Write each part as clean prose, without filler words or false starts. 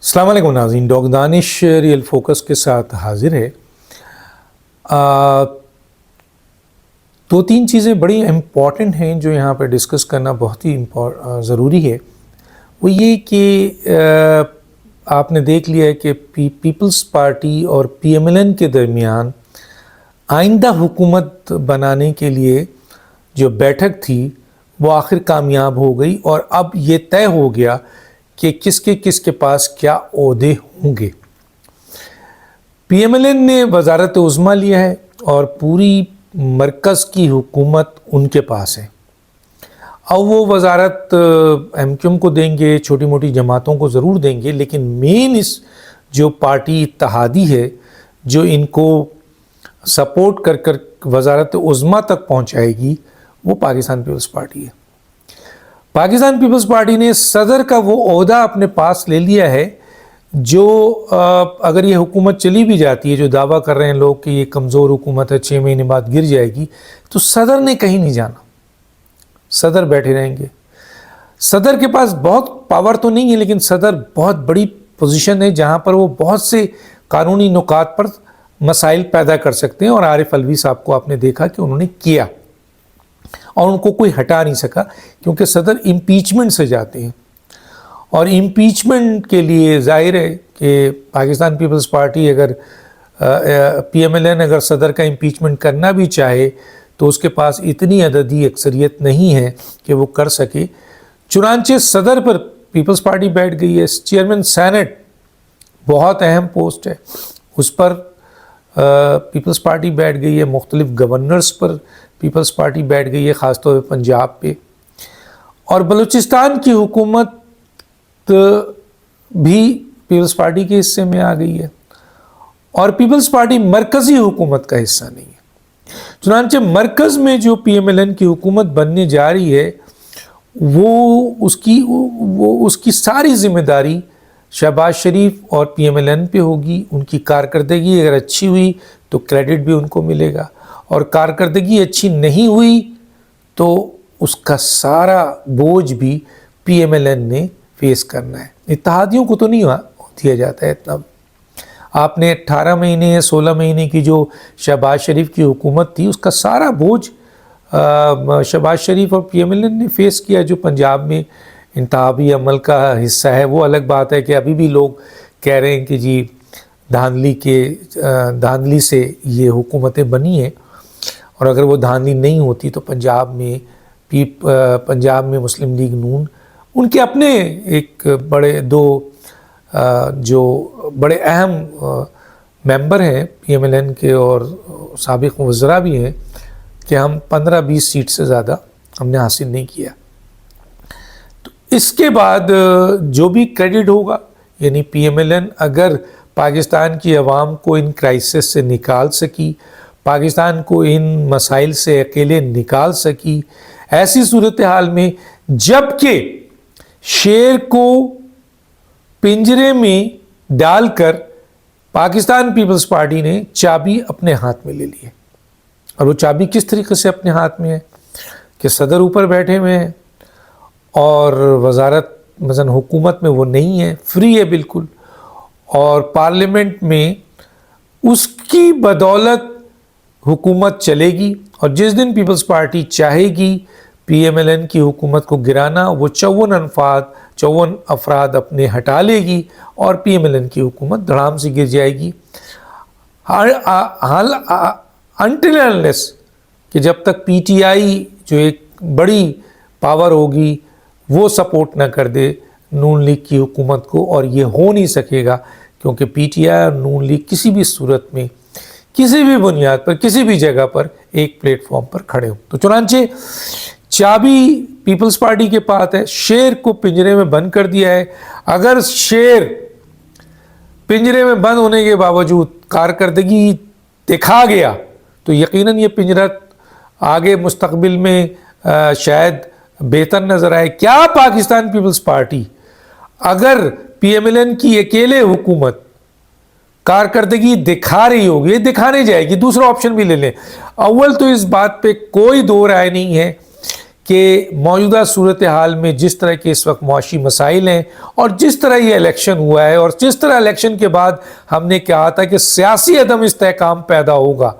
السلام علیکم ناظرین، ڈاکٹر دانش ریئل فوکس کے ساتھ حاضر ہے۔ دو تین چیزیں بڑی امپورٹنٹ ہیں جو یہاں پہ ڈسکس کرنا بہت ہی ضروری ہے۔ وہ یہ کہ آپ نے دیکھ لیا ہے کہ پیپلز پارٹی اور پی ایم ایل این کے درمیان آئندہ حکومت بنانے کے لیے جو بیٹھک تھی وہ آخر کامیاب ہو گئی، اور اب یہ طے ہو گیا کہ کس کے پاس کیا عہدے ہوں گے۔ پی ایم ایل این نے وزارت عظمیٰ لیا ہے اور پوری مرکز کی حکومت ان کے پاس ہے۔ اب وہ وزارت ایم کیو ایم کو دیں گے، چھوٹی موٹی جماعتوں کو ضرور دیں گے، لیکن مین اس جو پارٹی اتحادی ہے جو ان کو سپورٹ کر وزارت عظمیٰ تک پہنچائے گی، وہ پاکستان پیپلز پارٹی ہے۔ پاکستان پیپلز پارٹی نے صدر کا وہ عہدہ اپنے پاس لے لیا ہے جو اگر یہ حکومت چلی بھی جاتی ہے، جو دعویٰ کر رہے ہیں لوگ کہ یہ کمزور حکومت ہے، 6 مہینے بعد گر جائے گی، تو صدر نے کہیں نہیں جانا، صدر بیٹھے رہیں گے۔ صدر کے پاس بہت پاور تو نہیں ہے، لیکن صدر بہت بڑی پوزیشن ہے جہاں پر وہ بہت سے قانونی نکات پر مسائل پیدا کر سکتے ہیں، اور عارف علوی صاحب کو آپ نے دیکھا کہ انہوں نے کیا، اور ان کو کوئی ہٹا نہیں سکا، کیونکہ صدر امپیچمنٹ سے جاتے ہیں، اور امپیچمنٹ کے لیے ظاہر ہے کہ پاکستان پیپلز پارٹی اگر پی ایم ایل این اگر صدر کا امپیچمنٹ کرنا بھی چاہے تو اس کے پاس اتنی عددی اکثریت نہیں ہے کہ وہ کر سکے۔ چنانچہ صدر پر پیپلز پارٹی بیٹھ گئی ہے۔ چیئرمین سینٹ بہت اہم پوسٹ ہے، اس پر پیپلز پارٹی بیٹھ گئی ہے۔ مختلف گورنرز پر پیپلز پارٹی بیٹھ گئی ہے، خاص طور پہ پنجاب پہ، اور بلوچستان کی حکومت بھی پیپلز پارٹی کے حصے میں آ گئی ہے، اور پیپلز پارٹی مرکزی حکومت کا حصہ نہیں ہے۔ چنانچہ مرکز میں جو پی ایم ایل این کی حکومت بننے جا رہی ہے وہ اس کی ساری ذمہ داری شہباز شریف اور پی ایم ایل این پہ ہوگی۔ ان کی کارکردگی اگر اچھی ہوئی تو کریڈٹ بھی ان کو ملے گا، اور کارکردگی اچھی نہیں ہوئی تو اس کا سارا بوجھ بھی پی ایم ایل این نے فیس کرنا ہے۔ اتحادیوں کو تو نہیں دیا جاتا ہے اتنا۔ آپ نے 18 مہینے یا 16 مہینے کی جو شہباز شریف کی حکومت تھی، اس کا سارا بوجھ شہباز شریف اور پی ایم ایل این نے فیس کیا۔ جو پنجاب میں انتخابی عمل کا حصہ ہے، وہ الگ بات ہے کہ ابھی بھی لوگ کہہ رہے ہیں کہ جی دھاندلی سے یہ حکومتیں بنی ہیں، اور اگر وہ دھاندلی نہیں ہوتی تو پنجاب میں مسلم لیگ نون ان کے اپنے ایک جو بڑے اہم ممبر ہیں پی ایم ایل این کے، اور سابق وزراء بھی ہیں، کہ ہم 15-20 سیٹ سے زیادہ ہم نے حاصل نہیں کیا۔ تو اس کے بعد جو بھی کریڈٹ ہوگا، یعنی پی ایم ایل این اگر پاکستان کی عوام کو ان کرائسس سے نکال سکی، پاکستان کو ان مسائل سے اکیلے نکال سکی، ایسی صورتحال میں جب کہ شیر کو پنجرے میں ڈال کر پاکستان پیپلز پارٹی نے چابی اپنے ہاتھ میں لے لی ہے، اور وہ چابی کس طریقے سے اپنے ہاتھ میں ہے کہ صدر اوپر بیٹھے ہوئے ہیں، اور وزارت مثلا حکومت میں وہ نہیں ہے، فری ہے بالکل، اور پارلیمنٹ میں اس کی بدولت حکومت چلے گی، اور جس دن پیپلز پارٹی چاہے گی پی ایم ایل این کی حکومت کو گرانا، وہ 54 افراد اپنے ہٹا لے گی، اور پی ایم ایل این کی حکومت دھڑام سے گر جائے گی۔ انٹل انلیس کہ جب تک پی ٹی آئی جو ایک بڑی پاور ہوگی وہ سپورٹ نہ کر دے نون لیگ کی حکومت کو، اور یہ ہو نہیں سکے گا، کیونکہ پی ٹی آئی اور نون لیگ کسی بھی صورت میں کسی بھی بنیاد پر کسی بھی جگہ پر ایک پلیٹ فارم پر کھڑے ہوں۔ تو چنانچہ چابی پیپلز پارٹی کے پاس ہے، شیر کو پنجرے میں بند کر دیا ہے۔ اگر شیر پنجرے میں بند ہونے کے باوجود کارکردگی دکھا گیا تو یقیناً یہ پنجرہ آگے مستقبل میں شاید بہتر نظر آئے۔ کیا پاکستان پیپلز پارٹی اگر پی ایم ایل این کی اکیلے حکومت کارکردگی دکھا رہی ہوگی، یہ دکھانے جائے گی، دوسرا آپشن بھی لے لیں۔ اول تو اس بات پہ کوئی دو رائے نہیں ہے کہ موجودہ صورتحال میں جس طرح کے اس وقت معاشی مسائل ہیں اور جس طرح یہ الیکشن ہوا ہے اور جس طرح الیکشن کے بعد ہم نے کہا تھا کہ سیاسی عدم استحکام پیدا ہوگا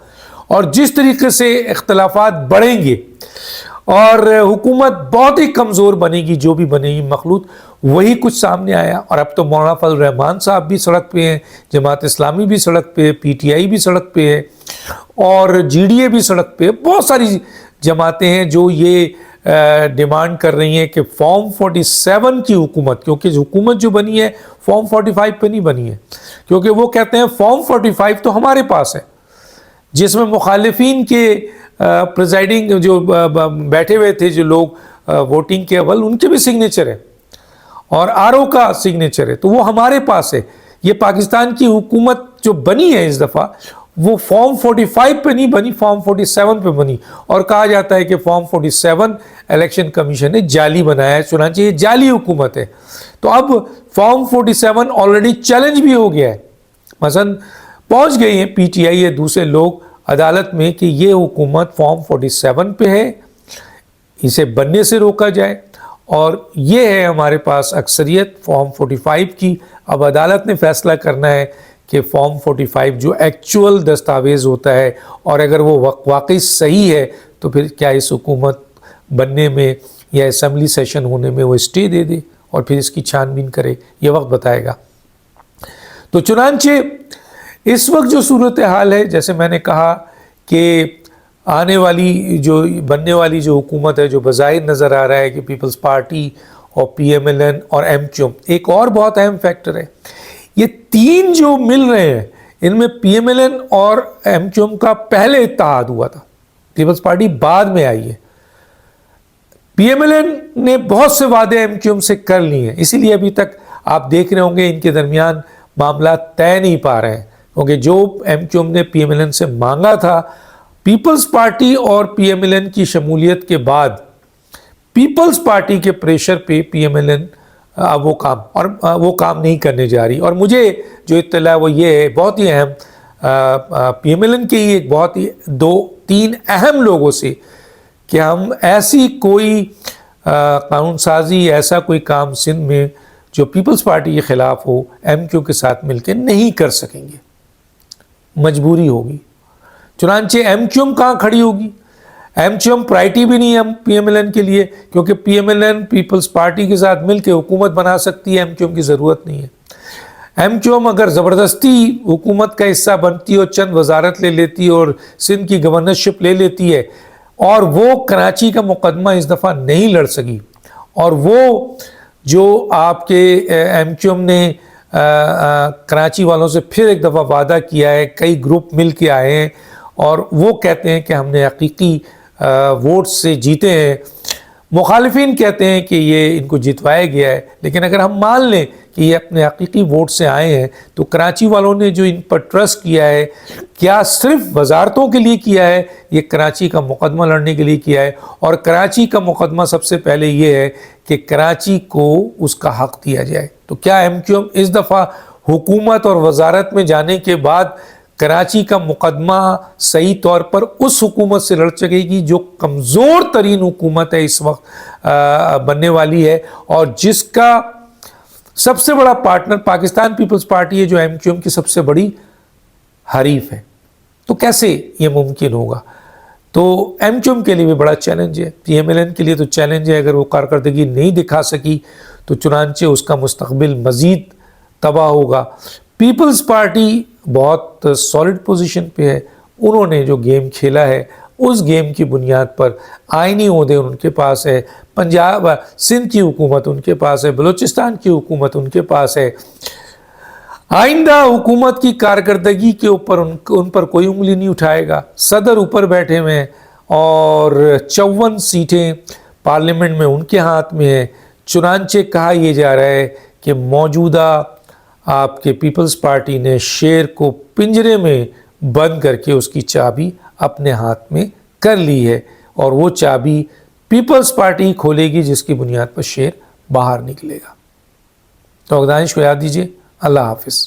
اور جس طریقے سے اختلافات بڑھیں گے اور حکومت بہت ہی کمزور بنے گی، جو بھی بنے گی مخلوط، وہی کچھ سامنے آیا۔ اور اب تو مولانا فضل الرحمان صاحب بھی سڑک پہ ہیں، جماعت اسلامی بھی سڑک پہ ہے، پی ٹی آئی بھی سڑک پہ ہے اور جی ڈی اے بھی سڑک پہ ہے۔ بہت ساری جماعتیں ہیں جو یہ ڈیمانڈ کر رہی ہیں کہ فارم 47 کی حکومت، کیونکہ حکومت جو بنی ہے فارم 45 پہ نہیں بنی ہے، کیونکہ وہ کہتے ہیں فارم 45 تو ہمارے پاس ہے، جس میں مخالفین کے پریزائڈنگ جو بیٹھے ہوئے تھے جو لوگ ووٹنگ کے اول، ان کے بھی سگنیچر ہے اور آر او کا سگنیچر ہے، تو وہ ہمارے پاس ہے۔ یہ پاکستان کی حکومت جو بنی ہے اس دفعہ وہ فارم 45 پہ نہیں بنی، فارم 47 پہ بنی، اور کہا جاتا ہے کہ فارم 47 الیکشن کمیشن نے جعلی بنایا ہے، چنانچہ یہ جعلی حکومت ہے۔ تو اب فارم 47 آلریڈی چیلنج بھی ہو گیا ہے، مثلا پہنچ گئی ہیں پی ٹی آئی یا دوسرے لوگ عدالت میں کہ یہ حکومت فارم 47 پہ ہے، اسے بننے سے روکا جائے، اور یہ ہے ہمارے پاس اکثریت فارم 45 کی۔ اب عدالت نے فیصلہ کرنا ہے کہ فارم 45 جو ایکچول دستاویز ہوتا ہے اور اگر وہ واقعی صحیح ہے تو پھر کیا اس حکومت بننے میں یا اسمبلی سیشن ہونے میں وہ اسٹے دے دے اور پھر اس کی چھان بین کرے، یہ وقت بتائے گا۔ تو چنانچہ اس وقت جو صورتحال ہے، جیسے میں نے کہا کہ آنے والی جو بننے والی جو حکومت ہے، جو بظاہر نظر آ رہا ہے کہ پیپلز پارٹی اور پی ایم ایل این اور ایم کیو ایم، ایک اور بہت اہم فیکٹر ہے، یہ تین جو مل رہے ہیں ان میں پی ایم ایل این اور ایم کیو ایم کا پہلے اتحاد ہوا تھا، پیپلز پارٹی بعد میں آئی ہے۔ پی ایم ایل این نے بہت سے وعدے ایم کیو ایم سے کر لی ہیں، اسی لیے ابھی تک آپ دیکھ رہے ہوں گے ان کے درمیان معاملات طے نہیں پا رہے ہیں، کیونکہ جو ایم کیو ایم نے پی ایم ایل این سے مانگا تھا، پیپلز پارٹی اور پی ایم ایل این کی شمولیت کے بعد پیپلز پارٹی کے پریشر پہ پی ایم ایل این وہ کام نہیں کرنے جا رہی۔ اور مجھے جو اطلاع وہ یہ ہے، بہت ہی اہم، پی ایم ایل این کے ہی ایک بہت ہی 2-3 اہم لوگوں سے، کہ ہم ایسی کوئی قانون سازی، ایسا کوئی کام سندھ میں جو پیپلز پارٹی کے خلاف ہو، ایم کیو کے ساتھ مل کے نہیں کر سکیں گے، مجبوری ہوگی۔ چنانچہ ایم کیو ایم کہاں کھڑی ہوگی؟ ایم کیو ایم پرائرٹی بھی نہیں ہے پی ایم ایل این کے لیے، کیونکہ P M L N Peoples Party کے ساتھ مل کے حکومت بنا سکتی ہے، ایم کیو ایم کی ضرورت نہیں ہے۔ ایم کیو ایم اگر زبردستی حکومت کا حصہ بنتی اور چند وزارت لے لیتی اور سندھ کی گورنرشپ لے لیتی ہے، اور وہ کراچی کا مقدمہ اس دفعہ نہیں لڑ سکی، اور وہ جو آپ کے ایم کیو ایم نے کراچی والوں سے پھر ایک دفعہ وعدہ کیا ہے، کئی گروپ مل کے آئے ہیں اور وہ کہتے ہیں کہ ہم نے حقیقی ووٹ سے جیتے ہیں، مخالفین کہتے ہیں کہ یہ ان کو جتوایا گیا ہے، لیکن اگر ہم مان لیں کہ یہ اپنے حقیقی ووٹ سے آئے ہیں تو کراچی والوں نے جو ان پر ٹرسٹ کیا ہے، کیا صرف وزارتوں کے لیے کیا ہے، یہ کراچی کا مقدمہ لڑنے کے لیے کیا ہے، اور کراچی کا مقدمہ سب سے پہلے یہ ہے کہ کراچی کو اس کا حق دیا جائے۔ تو کیا ایم کیو ایم اس دفعہ حکومت اور وزارت میں جانے کے بعد کراچی کا مقدمہ صحیح طور پر اس حکومت سے لڑ سکے گی جو کمزور ترین حکومت ہے اس وقت بننے والی ہے، اور جس کا سب سے بڑا پارٹنر پاکستان پیپلز پارٹی ہے، جو ایم کیو ایم کی سب سے بڑی حریف ہے؟ تو کیسے یہ ممکن ہوگا؟ تو ایم کیو ایم کے لیے بھی بڑا چیلنج ہے، پی ایم ایل این کے لیے تو چیلنج ہے، اگر وہ کارکردگی نہیں دکھا سکی تو چنانچہ اس کا مستقبل مزید تباہ ہوگا۔ پیپلز پارٹی بہت سالڈ پوزیشن پہ ہے، انہوں نے جو گیم کھیلا ہے اس گیم کی بنیاد پر آئینی عہدے ان کے پاس ہے، پنجاب سندھ کی حکومت ان کے پاس ہے، بلوچستان کی حکومت ان کے پاس ہے، آئندہ حکومت کی کارکردگی کے اوپر ان پر کوئی انگلی نہیں اٹھائے گا۔ صدر اوپر بیٹھے ہوئے ہیں اور 54 سیٹیں پارلیمنٹ میں ان کے ہاتھ میں ہیں، چنانچہ کہا یہ جا رہا ہے کہ موجودہ آپ کے پیپلز پارٹی نے شیر کو پنجرے میں بند کر کے اس کی چابی اپنے ہاتھ میں کر لی ہے، اور وہ چابی پیپلز پارٹی کھولے گی جس کی بنیاد پر شیر باہر نکلے گا۔ تو دانش کو یاد دیجیے۔ اللہ حافظ۔